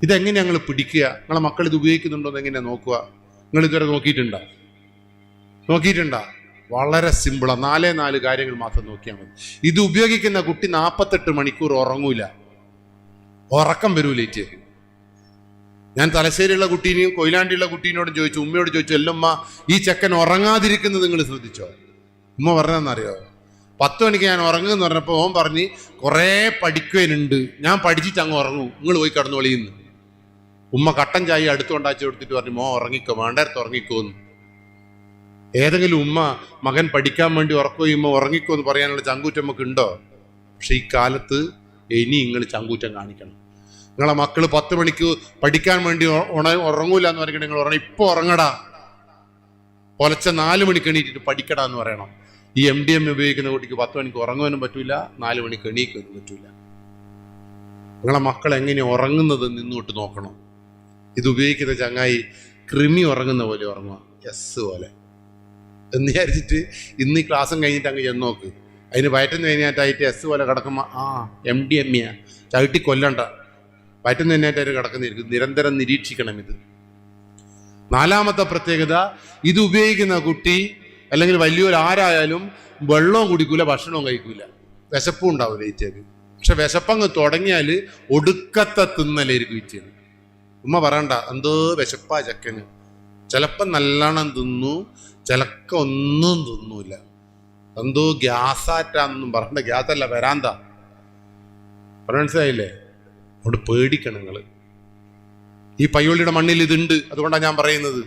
ഇതെങ്ങനെ ഞങ്ങൾ പിടിക്കുക? നിങ്ങളെ മക്കൾ ഇത് ഉപയോഗിക്കുന്നുണ്ടോ എന്ന് എങ്ങനെയാ നോക്കുക? നിങ്ങൾ ഇതുവരെ നോക്കിയിട്ടുണ്ടോ? വളരെ സിമ്പിളാണ്. 4 കാര്യങ്ങൾ മാത്രം നോക്കിയാൽ മതി. ഇത് ഉപയോഗിക്കുന്ന കുട്ടി 48 മണിക്കൂർ ഉറങ്ങൂല, ഉറക്കം വരൂലേറ്റ്. ഞാൻ തലശ്ശേരിയുള്ള കുട്ടീനെയും കൊയിലാണ്ടിയുള്ള കുട്ടീനോടും ചോദിച്ചു, ഉമ്മയോട് ചോദിച്ചു, എല്ലമ്മ ഈ ചെക്കൻ ഉറങ്ങാതിരിക്കുന്നത് നിങ്ങൾ ശ്രദ്ധിച്ചോ? ഉമ്മ പറഞ്ഞതെന്നറിയോ? 10 മണിക്ക് ഞാൻ ഉറങ്ങുമെന്ന് പറഞ്ഞപ്പോൾ ഓൻ പറഞ്ഞ് കുറേ പഠിക്കുവാനുണ്ട്, ഞാൻ പഠിച്ചിട്ട് അങ്ങ് ഉറങ്ങും, നിങ്ങൾ പോയി കിടന്നോളിയെന്ന്. ഉമ്മ കട്ടൻ ചായ അടുത്തുണ്ടാക്കി കൊടുത്തിട്ട് പറഞ്ഞു, മോ ഉറങ്ങിക്കോ, വേണ്ടടുത്ത് ഉറങ്ങിക്കോന്ന്. ഏതെങ്കിലും ഉമ്മ മകൻ പഠിക്കാൻ വേണ്ടി ഉറക്കുകയുമ്മ ഉറങ്ങിക്കോ എന്ന് പറയാനുള്ള ചങ്കൂറ്റം നമുക്ക് ഉണ്ടോ? പക്ഷെ ഈ കാലത്ത് ഇനി നിങ്ങൾ ചങ്കൂറ്റം കാണിക്കണം. നിങ്ങളെ മക്കള് 10 മണിക്ക് പഠിക്കാൻ വേണ്ടി ഉറങ്ങൂല എന്ന് പറയുന്നത് നിങ്ങൾ ഉറങ്ങണം, ഇപ്പൊ ഉറങ്ങടാ, പുലച്ച 4 മണിക്ക് എണീറ്റിട്ട് പഠിക്കടാ എന്ന് പറയണം. ഈ MDMA ഉപയോഗിക്കുന്ന കുട്ടിക്ക് 10 മണിക്ക് ഉറങ്ങാനും പറ്റൂല, 4 മണിക്ക് എണീക്കാനും പറ്റൂല. നിങ്ങളെ മക്കൾ എങ്ങനെ ഉറങ്ങുന്നത് നിന്നോട്ട് നോക്കണം. ഇത് ഉപയോഗിക്കുന്ന ചങ്ങായി കൃമി ഉറങ്ങുന്ന പോലെ ഉറങ്ങുക, പോലെ എന്ന് വിചാരിച്ചിട്ട് ഇന്ന് ഈ ക്ലാസ്സും കഴിഞ്ഞിട്ട് അങ്ങ് ചെന്ന് നോക്ക്. അതിന് വയറ്റുന്ന കഴിഞ്ഞാറ്റായിട്ട് പോലെ കിടക്കുമ്പോൾ MDMA ചവിട്ടി കൊല്ലണ്ട, വയറ്റുന്ന കഴിഞ്ഞായിട്ട് കിടക്കുന്നിരിക്കും. നിരന്തരം നിരീക്ഷിക്കണം ഇത്. 4ാമത്തെ പ്രത്യേകത, ഇത് ഉപയോഗിക്കുന്ന കുട്ടി അല്ലെങ്കിൽ വലിയൊരാരായാലും വെള്ളവും കുടിക്കൂല, ഭക്ഷണവും കഴിക്കൂല, വിശപ്പും ഉണ്ടാവില്ല ഈറ്റേക്ക്. പക്ഷെ വിശപ്പങ്ങ് തുടങ്ങിയാൽ ഒടുക്കത്തെ തിന്നലായിരിക്കും ഈറ്റേന്. ഉമ്മ പറയണ്ട, എന്തോ വിശപ്പാ ചക്കന്, ചിലപ്പം നല്ലോണം തിന്നു, ചിലക്ക ഒന്നും തിന്നൂല, എന്തോ ഗ്യാസാറ്റാന്നൊന്നും പറയണ്ട. ഗ്യാസല്ല, വരാന്താ. മനസ്സിലായില്ലേ? അതുകൊണ്ട് പേടിക്കണം നിങ്ങൾ. ഈ പയ്യോളിയുടെ മണ്ണിൽ ഇതുണ്ട്, അതുകൊണ്ടാണ് ഞാൻ പറയുന്നത്.